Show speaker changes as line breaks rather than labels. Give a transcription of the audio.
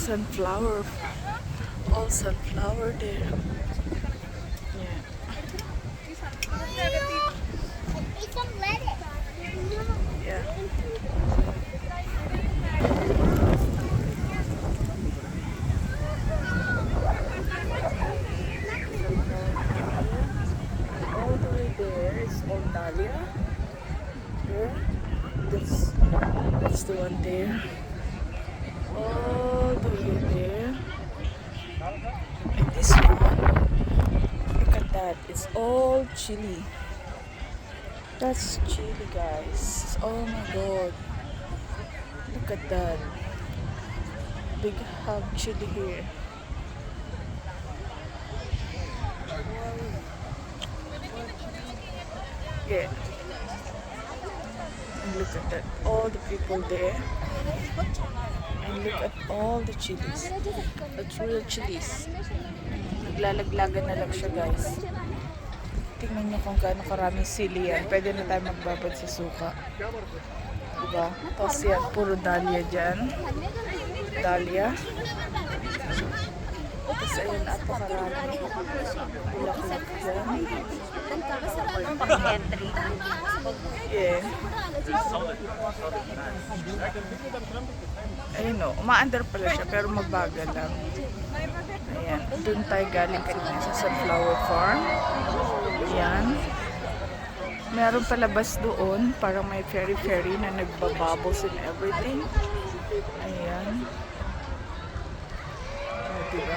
sunflower. All sunflower there. Yeah.
Eat some lettuce.
Yeah. All the way there is all dahlia. There. That's the one there. All the way there. And this one, look at that. It's all chili. That's chili, guys. Oh my god. Look at that. Big hug chili here. Yeah. And look at that. All the people there. And look at all the chilies. That's real chilies. Naglalaglagan na lang siya, guys. Tingnan nyo kung gaano karaming sili yan. Pwede na tayo magbabad sa suka. Diba? Tapos yan, puro dahlia dyan. Dahlia. Tapos ayun, napakarami. Bulaklak dyan.
Pang-entry.
Yeah. Ayun o, umaandar pala siya pero mabagal lang. Ayan, doon tayo galing kanina sa sunflower farm. Ayan. Meron palabas doon, parang may fairy na nagbabubbles and everything. Ayan. Diba?